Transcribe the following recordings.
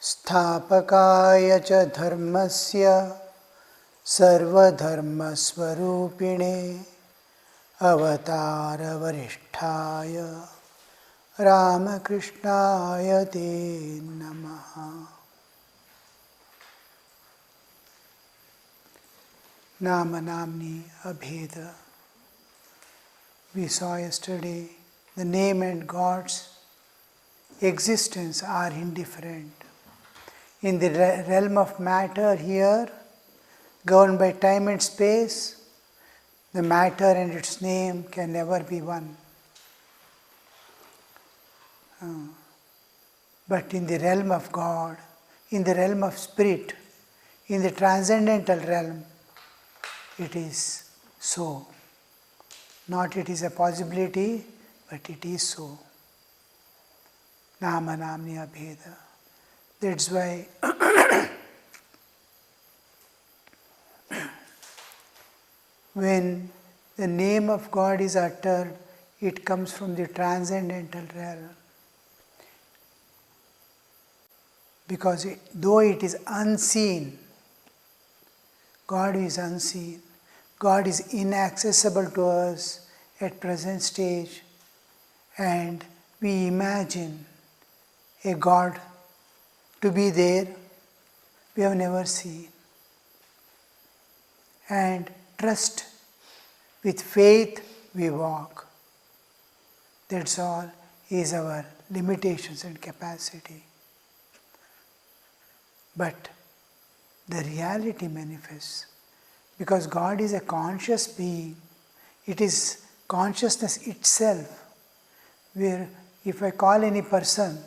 स्थापकाय च धर्मस्य सर्वधर्मस्वरूपिणे अवतारवरिष्ठाय Ramakrishnaय ते नमः. Nama Namni Abheda. We saw yesterday the name and God's existence are indifferent. In the realm of matter here, governed by time and space, the matter and its name can never be one. But in the realm of God, in the realm of spirit, in the transcendental realm, it is so. Not it is a possibility, but it is so. Nama Namni Abheda. That's why when the name of God is uttered, it comes from the transcendental realm. Because though it is unseen, God is unseen. God is inaccessible to us at present stage, and we imagine a God to be there we have never seen. And trust, with faith we walk. That's all is our limitations and capacity. But the reality manifests. Because God is a conscious being, it is consciousness itself, where if I call any person,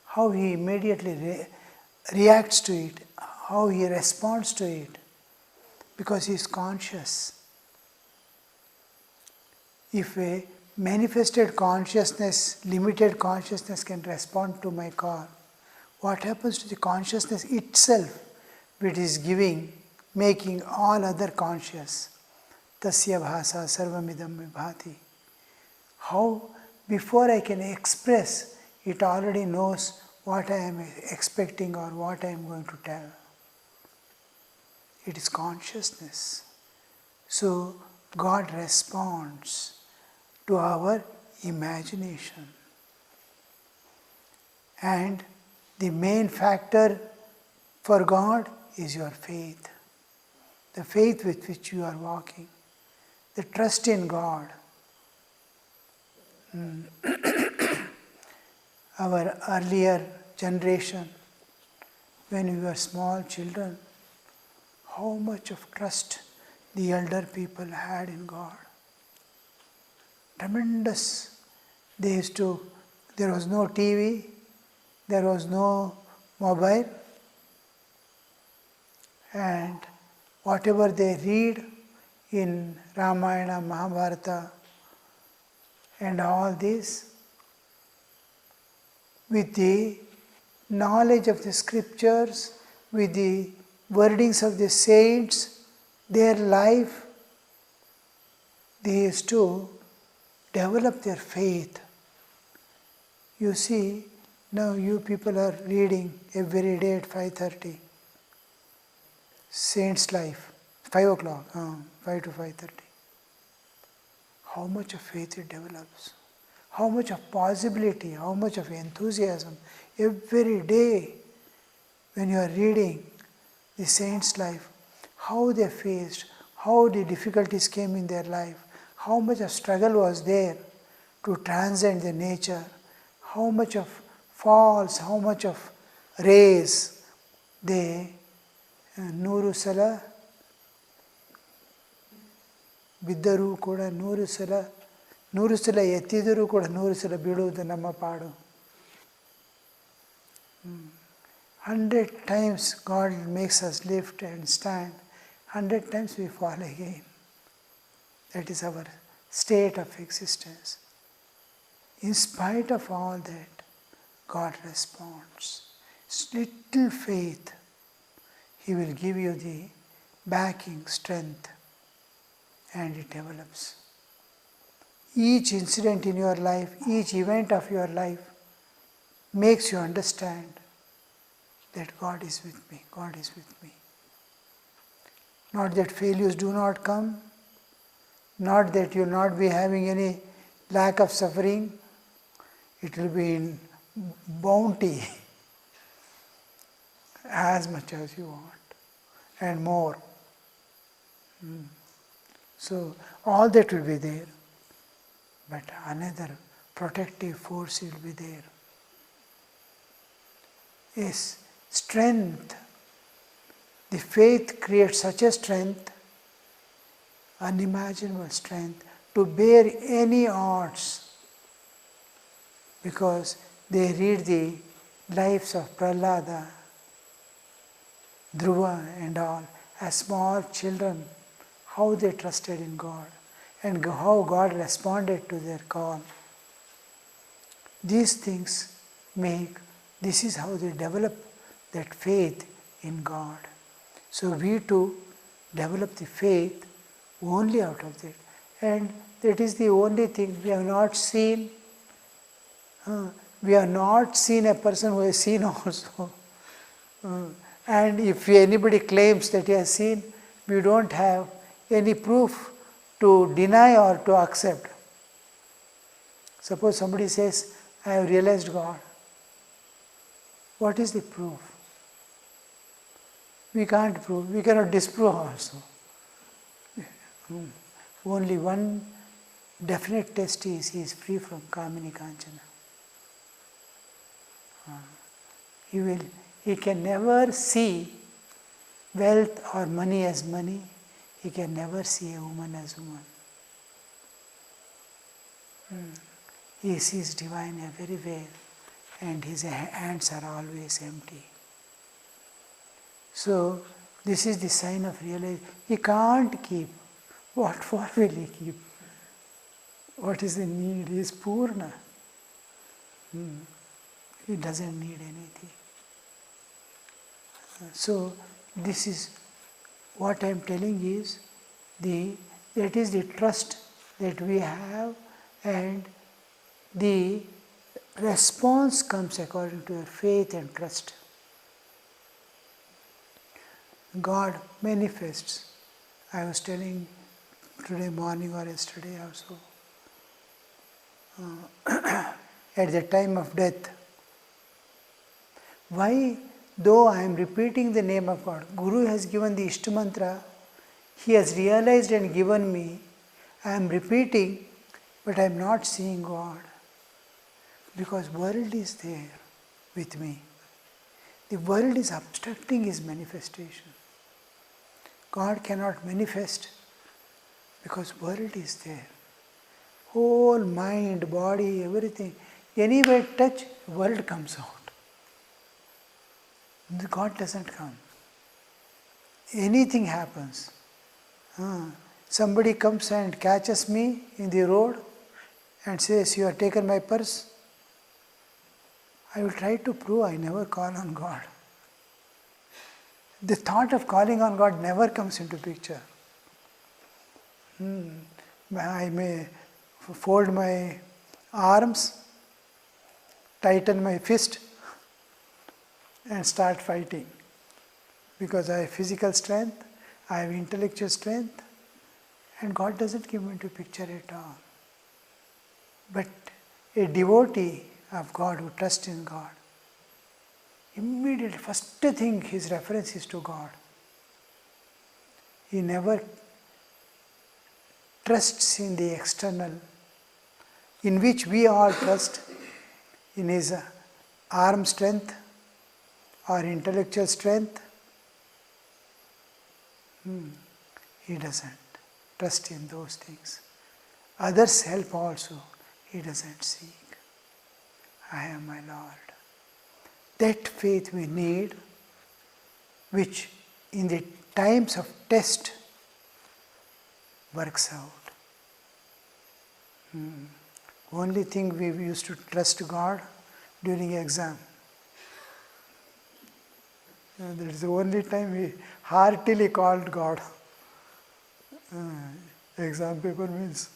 how he immediately reacts to it, how he responds to it, because he is conscious. If a manifested consciousness, limited consciousness can respond to my call, what happens to the consciousness itself, which is making all other conscious? Tasya bhasa sarvamidam vibhati. How, before I can express, it already knows what I am expecting or what I am going to tell. It is consciousness. So, God responds to our imagination. And the main factor for God is your faith. The faith with which you are walking. The trust in God. Our earlier generation, when we were small children, how much of trust the elder people had in God. Tremendous. There was no TV, there was no mobile, and whatever they read in Ramayana, Mahabharata, and all this, with the knowledge of the scriptures, with the wordings of the saints, their life, they used to develop their faith. You see, now you people are reading every day at 5:30. Saint's life, 5 o'clock, 5 to 5:30. How much of faith it develops? How much of possibility, how much of enthusiasm every day when you are reading the saint's life, how they faced, how the difficulties came in their life, how much of struggle was there to transcend the nature, how much of falls, how much of rays they ನೂರು ಸಲ ಬಿದ್ದರೂ ಕೂಡ ನೂರು ಸಲ ಎತ್ತಿದರೂ ಕೂಡ 100 ಸಲ ಬೀಳುವುದು ನಮ್ಮ ಪಾಡು. 100 times God makes us lift and stand, 100 times we fall again. That is our state of existence. In spite of all that, God responds. Little faith, He will give you the backing, strength, and it develops. Each incident in your life, each event of your life makes you understand that God is with me, God is with me. Not that failures do not come, not that you will not be having any lack of suffering, it will be in bounty as much as you want and more. So all that will be there, but another protective force will be there. Yes, strength. The faith creates such a strength, unimaginable strength, to bear any odds, because they read the lives of Prahlada, Dhruva and all, as small children, how they trusted in God and how God responded to their call. These things this is how they develop that faith in God. So we too develop the faith only out of that. And that is the only thing we have not seen. We have not seen a person who has seen also. And if anybody claims that he has seen, we don't have any proof to deny or to accept. Suppose somebody says, I have realized God. What is the proof? We can't prove, we cannot disprove also. Only one definite test is he is free from Kamini Kanchana. He can never see wealth or money as money. He can never see a woman as woman. He sees divine everywhere, and his hands are always empty. So this is the sign of realization. He can't keep. What for will he keep? What is the need? He is Purna. He doesn't need anything. So this is what I am telling is that is the trust that we have, and the response comes according to your faith and trust. God manifests. I was telling today morning or yesterday also, at the time of death, why, though I am repeating the name of God, Guru has given the Ishta Mantra, he has realized and given me, I am repeating, but I am not seeing God, because world is there with me. The world is obstructing his manifestation. God cannot manifest because world is there. Whole mind, body, everything. Anywhere touch, world comes out. God doesn't come. Anything happens. Somebody comes and catches me in the road and says, you have taken my purse. I will try to prove I never call on God. The thought of calling on God never comes into picture. I may fold my arms, tighten my fist, and start fighting. Because I have physical strength, I have intellectual strength, and God doesn't come into picture at all. But a devotee of God who trusts in God, immediately, first thing his reference is to God. He never trusts in the external, in which we all trust, in his arm strength or intellectual strength. He doesn't trust in those things. Others help also, he doesn't seek. I am my Lord. That faith we need, which in the times of test works out. Only thing we used to trust God during exam. That is the only time we heartily called God. Exam paper means.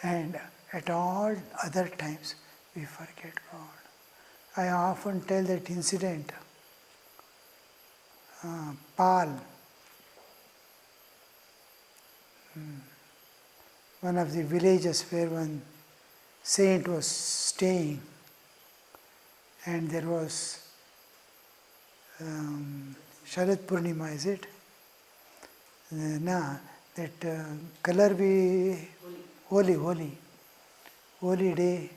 And at all other times we forget God. I often tell that incident. Pal, one of the villages where one saint was staying, and there was Sharad Purnima, is it? That color we Holi day,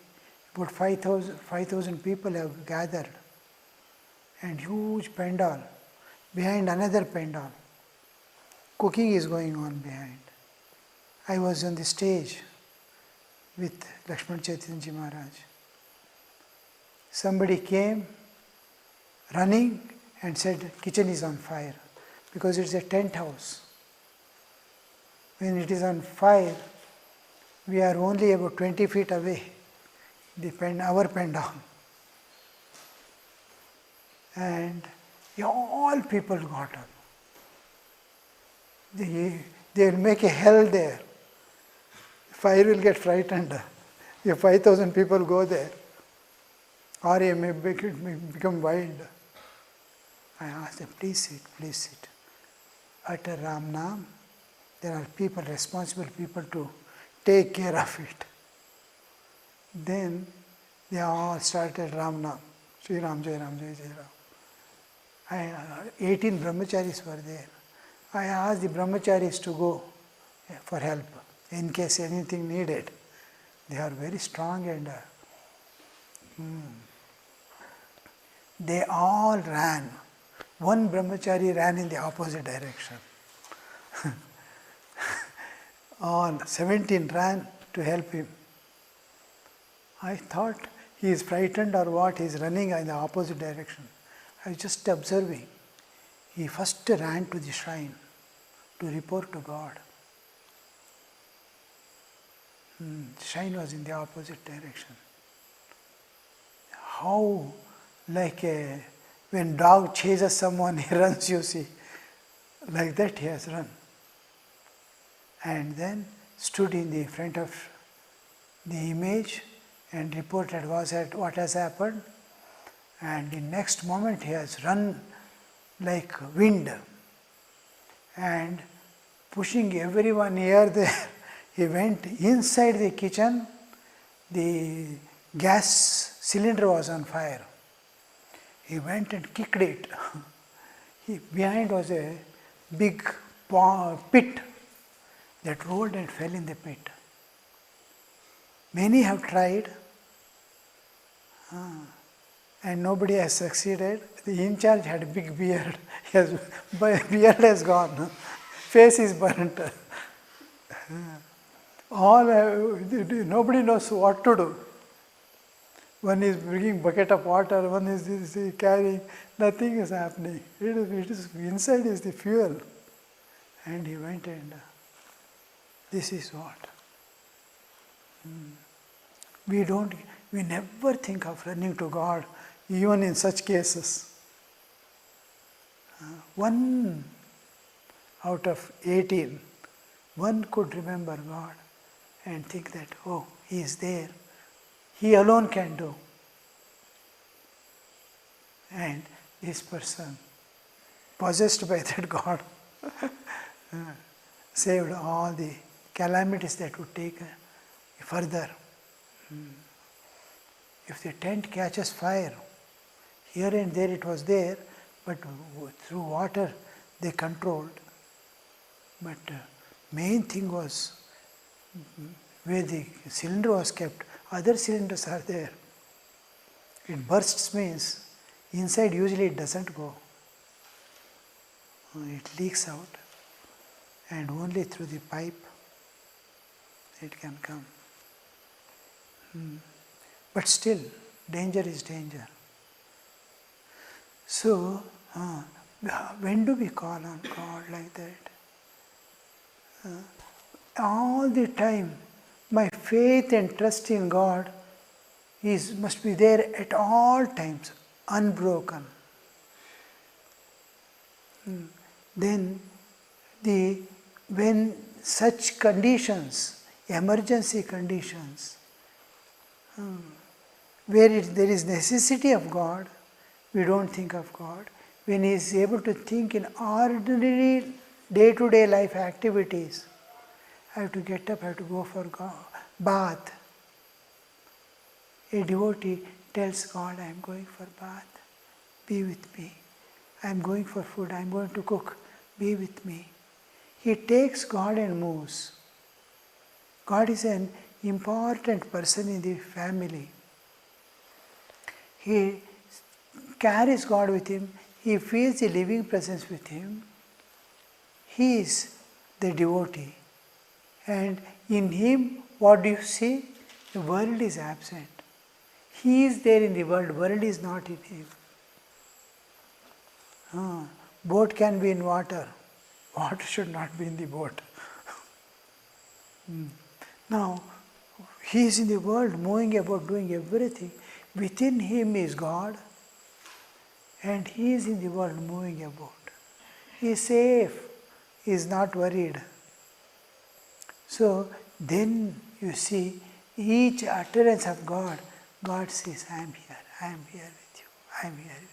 about 5,000 people have gathered, and huge pandal behind another pandal. Cooking is going on behind. I was on the stage with Lakshman Chaitanyaji Maharaj. Somebody came running and said, kitchen is on fire, because it's a tent house. When it is on fire, we are only about 20 feet away, our pandal. And all people got up. They will make a hell there. Fire will get frightened if 5,000 people go there, or it may become wild. I asked them, please sit. Utter Ram Nam. There are people, responsible people to take care of it. Then they all started Ram Nam. Sri Ram Jai Ram Jai Jai Ram. 18 brahmacharis were there. I asked the brahmacharis to go for help in case anything needed. They are very strong, and they all ran. One brahmachari ran in the opposite direction. All 17 ran to help him. I thought he is frightened or what, he is running in the opposite direction. I was just observing. He first ran to the shrine to report to God. The shrine was in the opposite direction. How, when dog chases someone, he runs, you see. Like that he has run. And then stood in the front of the image and reported what has happened. And the next moment he has run like wind and pushing everyone here there. He went inside the kitchen. The gas cylinder was on fire. He went and kicked it. Behind was a big pit that rolled and fell in the pit. Many have tried, and nobody has succeeded. The in charge had a big beard. Beard has gone. Face is burnt. Nobody knows what to do. One is bringing bucket of water, one is carrying. Nothing is happening. It is inside is the fuel. And he went and this is what. We never think of running to God, even in such cases. One out of 18, one could remember God and think that, oh, He is there. He alone can do. And this person, possessed by that God, saved all the calamities that would take further. If the tent catches fire, here and there it was there, but through water they controlled. But main thing was where the cylinder was kept, other cylinders are there. It bursts means inside usually it doesn't go. It leaks out, and only through the pipe it can come. But still, danger is danger. So, when do we call on God like that? All the time, my faith and trust in God must be there at all times, unbroken. Then, when such conditions, emergency conditions, Where there is necessity of God, we don't think of God. When he is able to think in ordinary day-to-day life activities, I have to get up, I have to go for bath. A devotee tells God, I am going for bath, be with me. I am going for food, I am going to cook, be with me. He takes God and moves. God is an important person in the family. He carries God with him, he feels the living presence with him. He is the devotee. And in him, what do you see? The world is absent. He is there in the world is not in him. Boat can be in water. Water should not be in the boat. Now, he is in the world, moving about, doing everything. Within him is God, and he is in the world, moving about. He is safe, he is not worried. So, then you see each utterance of God, God says, I am here with you, I am here with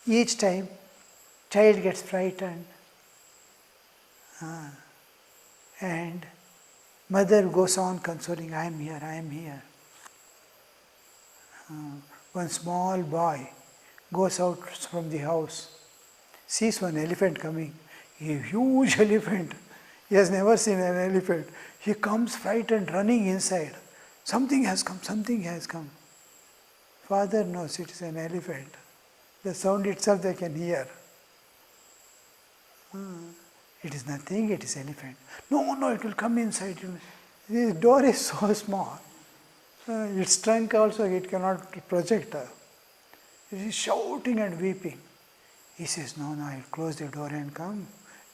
you. Each time, child gets frightened, and mother goes on consoling, I am here, I am here. One small boy goes out from the house, sees one elephant coming, a huge elephant. He has never seen an elephant. He comes frightened, running inside. Something has come, something has come. Father knows it is an elephant. The sound itself they can hear. It is nothing, it is elephant. No, it will come inside. The door is so small. Its trunk also it cannot project. It is shouting and weeping. He says, no, I'll close the door and come.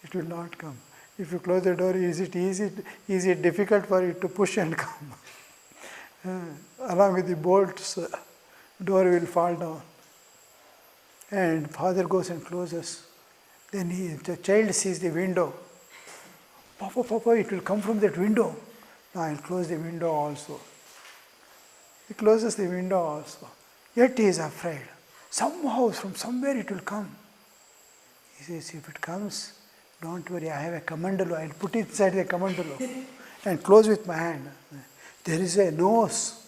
It will not come. If you close the door, is it difficult for it to push and come? Along with the bolts, door will fall down. And father goes and closes. Then the child sees the window. Papa, it will come from that window. Now I'll close the window also. He closes the window also. Yet he is afraid. Somehow, from somewhere it will come. He says, if it comes, don't worry, I have a kamandalo. I'll put it inside the kamandalo and close with my hand. There is a nose.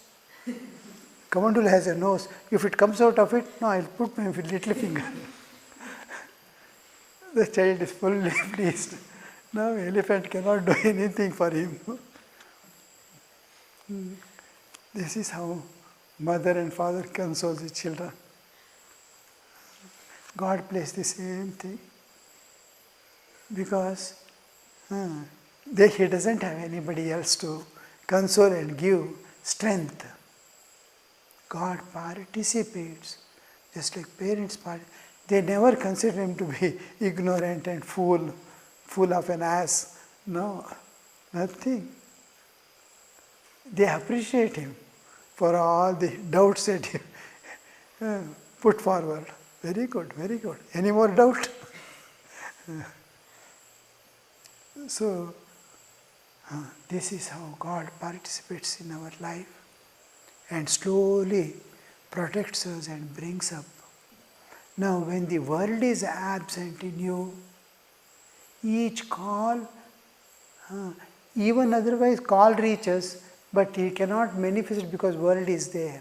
Kamandalo has a nose. If it comes out of it, no, I'll put my little finger. The child is fully pleased. Now elephant cannot do anything for him. This is how mother and father console the children. God plays the same thing. Because he doesn't have anybody else to console and give strength. God participates, just like parents participate. They never consider him to be ignorant and full of an ass. No, nothing. They appreciate him for all the doubts that he put forward. Very good, very good. Any more doubt? So, this is how God participates in our life and slowly protects us and brings up. Now, when the world is absent in you, each call, even otherwise call reaches, but he cannot manifest because world is there.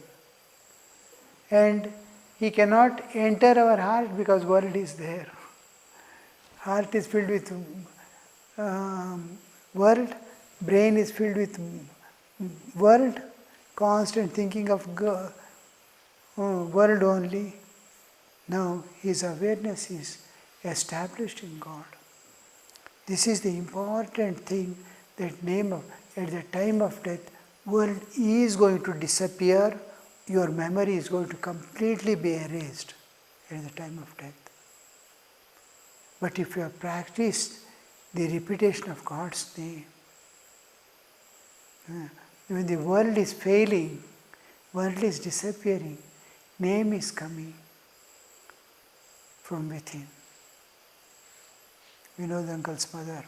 And he cannot enter our heart because world is there. Heart is filled with world, brain is filled with world, constant thinking of world only. Now his awareness is established in God. This is the important thing, that name of, at the time of death, world is going to disappear, your memory is going to completely be erased at the time of death. But if you have practiced the repetition of God's name, when the world is failing, world is disappearing, name is coming from within. Vinod uncle's mother.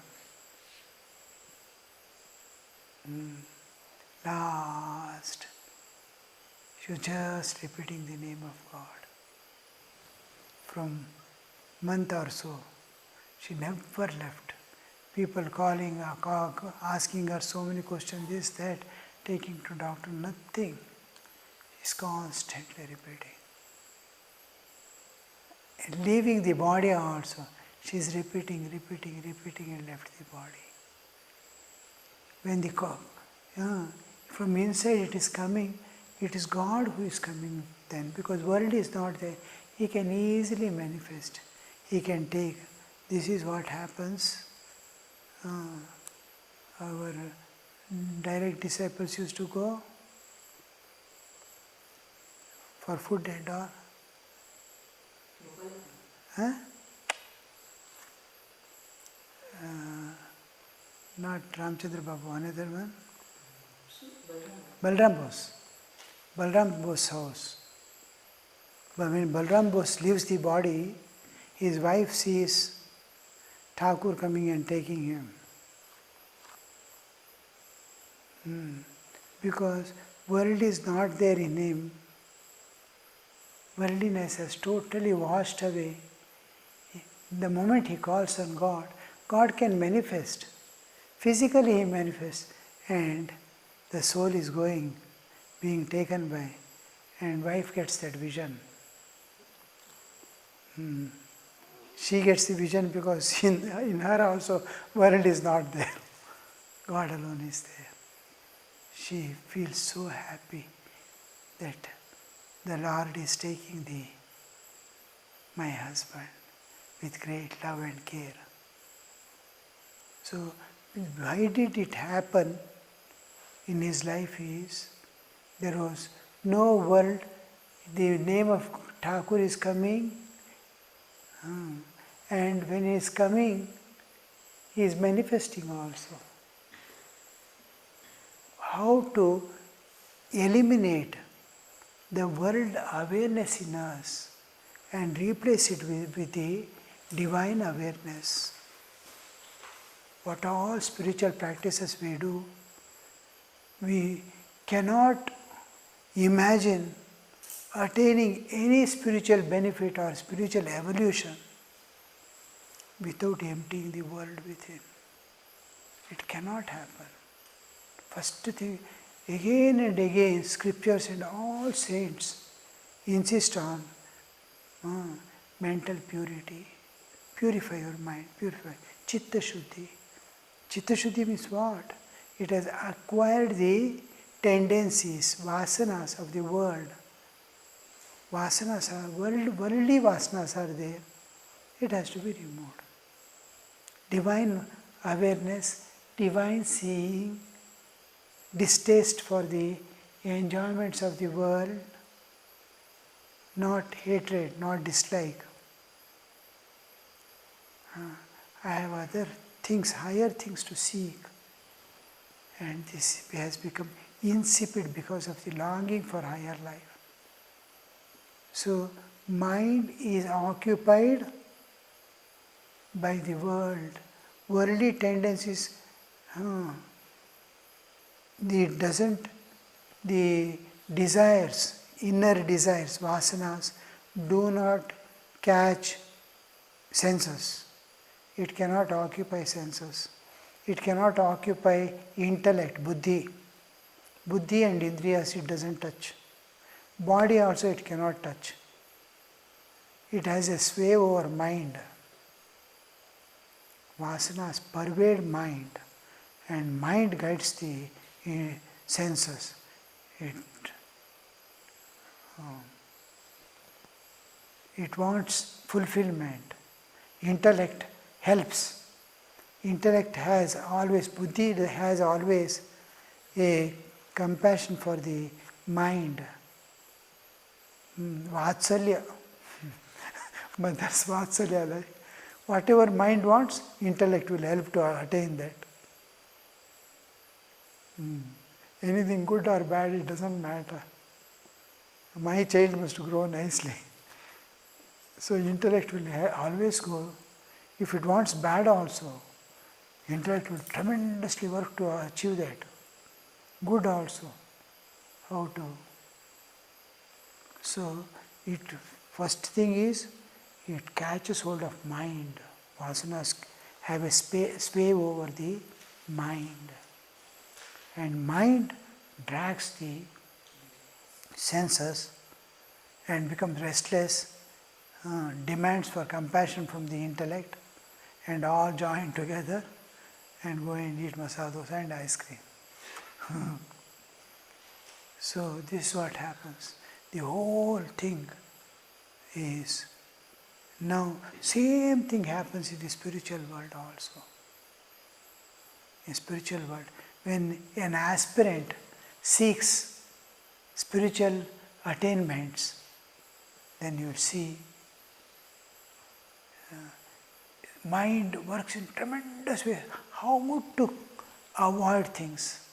Last. She was just repeating the name of God. From month or so, she never left. People calling her, asking her so many questions, this, that, taking to doctor, nothing. She's constantly repeating. And leaving the body also, she's repeating and left the body. When the from inside it is coming, it is God who is coming then, because world is not there. He can easily manifest. He can take. This is what happens. Our direct disciples used to go for food and all. Huh? Not Ramchandra Babu, another one. Balram Bose. Balram Bose's house. But when Balram Bose leaves the body, his wife sees Thakur coming and taking him. Because world is not there in him. Worldliness has totally washed away. The moment he calls on God, God can manifest. Physically he manifests, and the soul is being taken by, and wife gets that vision. She gets the vision because in her also world is not there. God alone is there. She feels so happy that the Lord is taking my husband with great love and care. So why did it happen in his life is, there was no world, the name of Thakur is coming, and when he is coming, he is manifesting also. How to eliminate the world awareness in us and replace it with the divine awareness. What all spiritual practices we do, we cannot imagine attaining any spiritual benefit or spiritual evolution without emptying the world within. It cannot happen. First thing, again and again, scriptures and all saints insist on mental purity. Purify your mind, purify. Chitta Shuddhi. Chitta Shuddhi means what? It has acquired the tendencies, vasanas of the world. Vasanas are, worldly vasanas are there. It has to be removed. Divine awareness, divine seeing, distaste for the enjoyments of the world, not hatred, not dislike. I have other things, higher things to seek. And this has become insipid because of the longing for higher life. So, mind is occupied by the world. Worldly tendencies, the desires, inner desires, vasanas, do not catch senses. It cannot occupy senses. It cannot occupy intellect, buddhi. Buddhi and indriyas it doesn't touch. Body also it cannot touch. It has a sway over mind. Vasanas pervade mind, and mind guides the senses. It wants fulfillment. Intellect helps. Intellect has always, buddhi has always a compassion for the mind. Vatsalya. But that's Vatsalya. Like, whatever mind wants, intellect will help to attain that. Anything good or bad, it doesn't matter. My child must grow nicely. So intellect will always go. If it wants bad also, intellect will tremendously work to achieve that. Good also. How to So, first thing is, it catches hold of mind. Vasanas have a sway over the mind. And mind drags the senses and becomes restless, demands for compassion from the intellect, and all join together and go and eat masala dosa and ice cream. So this is what happens. The whole thing is, now same thing happens in the spiritual world also. In spiritual world, when an aspirant seeks spiritual attainments, then you see mind works in tremendous way. How to avoid things,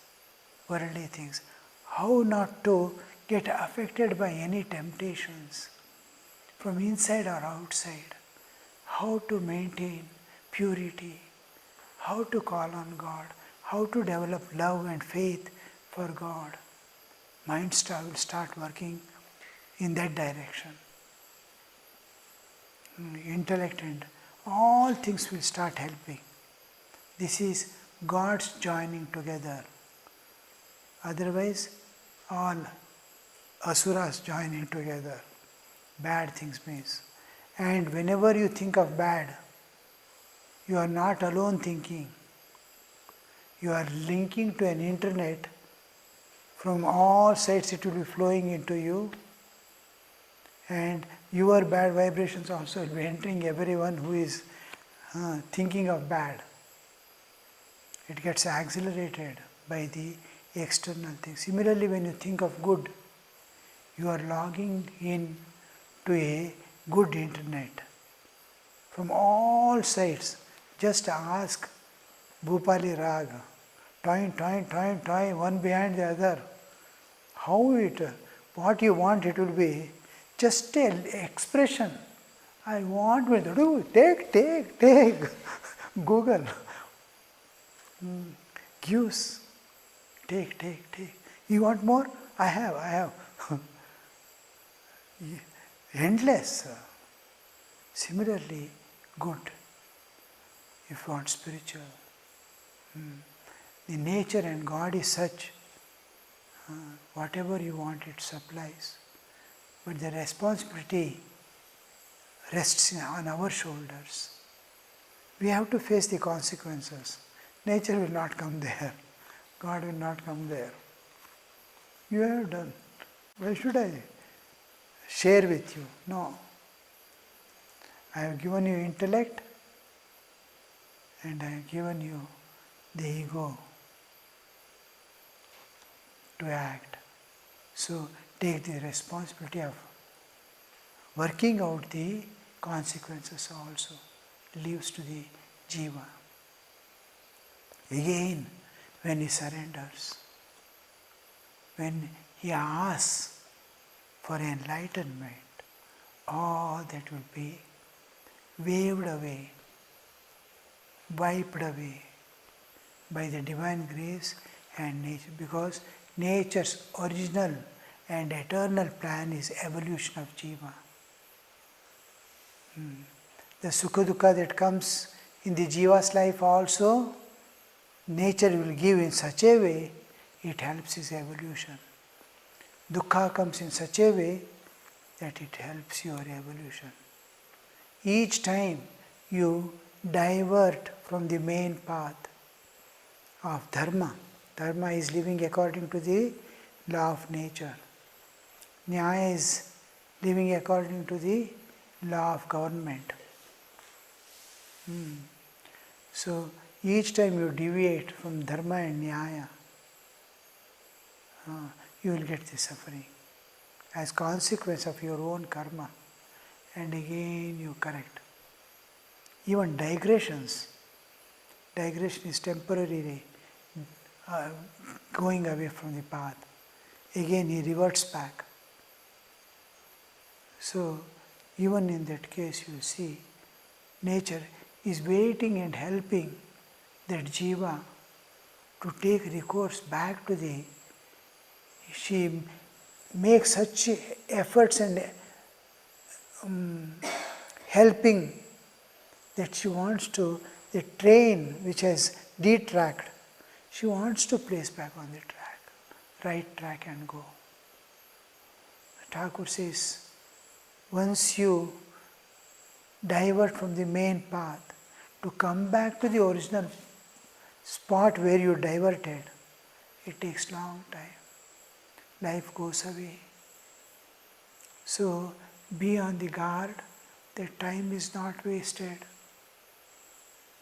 worldly things, how not to get affected by any temptations from inside or outside, how to maintain purity, how to call on God, how to develop love and faith for God. Mind will start working in that direction. Intellect and all things will start helping. This is God's joining together. Otherwise, all asuras joining together. Bad things means. And whenever you think of bad, you are not alone thinking. You are linking to an internet. From all sides it will be flowing into you, and your bad vibrations also will be entering everyone who is thinking of bad. It gets accelerated by the external things. Similarly, when you think of good, you are logging in to a good internet. From all sides, just ask Bhupali Raga, toin, one behind the other. What you want, it will be just an expression. I want to do, take. Google gives, take. You want more? I have. Endless. Similarly, good. If you want spiritual. The nature and God is such, whatever you want it supplies. But the responsibility rests on our shoulders. We have to face the consequences. Nature will not come there. God will not come there. You have done. Why should I share with you? No. I have given you intellect and I have given you the ego to act. So take the responsibility of working out the consequences also. Leaves to the jiva. Again, when he surrenders, when he asks for enlightenment, all that will be waved away, wiped away by the divine grace and nature, because nature's original and eternal plan is evolution of jiva. The sukha dukkha that comes in the jiva's life also, nature will give in such a way, it helps his evolution. Dukkha comes in such a way that it helps your evolution. Each time you divert from the main path of dharma, dharma is living according to the law of nature. Nyaya is living according to the law of government. So each time you deviate from dharma and nyaya, you will get the suffering as consequence of your own karma, and again you correct. Even digression is temporarily going away from the path. Again he reverts back. So even in that case you see, nature is waiting and helping that jiva to take recourse back to the, she make such efforts and helping that she wants to, the train which has detracked, she wants to place back on the track, right track and go. Thakur says, once you divert from the main path, to come back to the original spot where you diverted, it takes long time. Life goes away. So be on the guard that time is not wasted.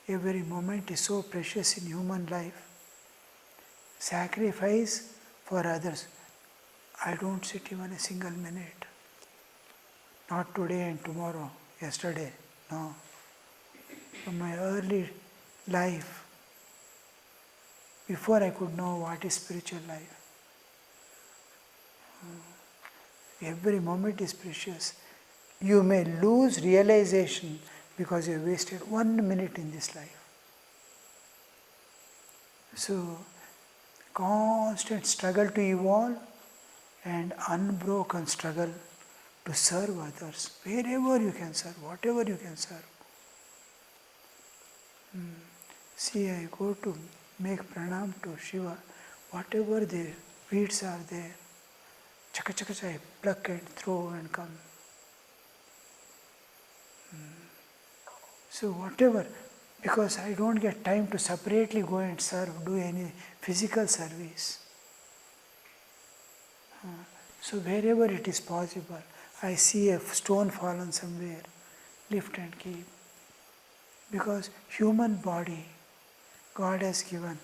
Every moment is so precious in human life. Sacrifice for others. I don't sit even a single minute. Not today and tomorrow, yesterday. No. From my early life, before I could know what is spiritual life, every moment is precious. You may lose realization because you wasted 1 minute in this life. So, constant struggle to evolve and unbroken struggle to serve others, wherever you can serve, whatever you can serve. See, I go to make pranam to Shiva, whatever the weeds are there, chaka chaka chaka, I pluck and throw and come. So whatever, because I don't get time to separately go and serve, do any physical service. So wherever it is possible, I see a stone fallen somewhere, lift and keep. Because human body, God has given,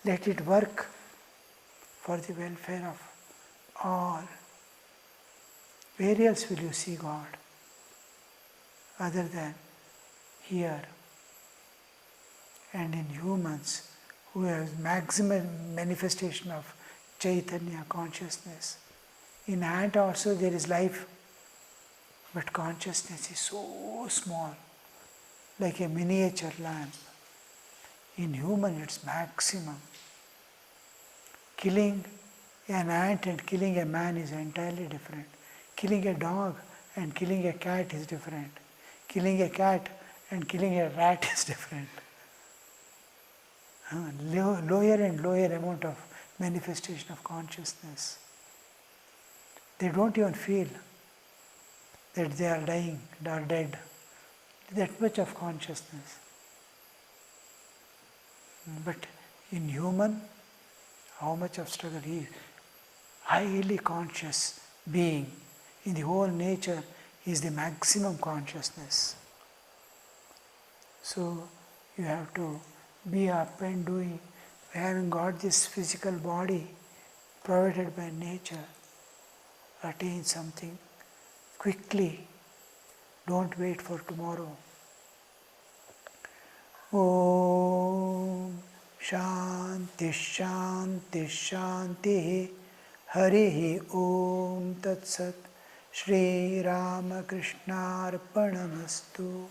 let it work for the welfare of all. Where else will you see God other than here? And in humans who have maximum manifestation of Chaitanya consciousness. In ant also there is life, but consciousness is so small, like a miniature lamp. In human it's maximum. Killing an ant and killing a man is entirely different. Killing a dog and killing a cat is different. Killing a cat and killing a rat is different. Lower and lower amount of manifestation of consciousness. They don't even feel that they are dying, they are dead. That much of consciousness. But in human, how much of struggle he is. Highly conscious being. In the whole nature is the maximum consciousness. So you have to be up and doing, having got this physical body provided by nature, attain something quickly. Don't wait for tomorrow. Om Shanti Shanti Shanti Harihi Om Tat Sat Shri Ramakrishna Arpanamastu.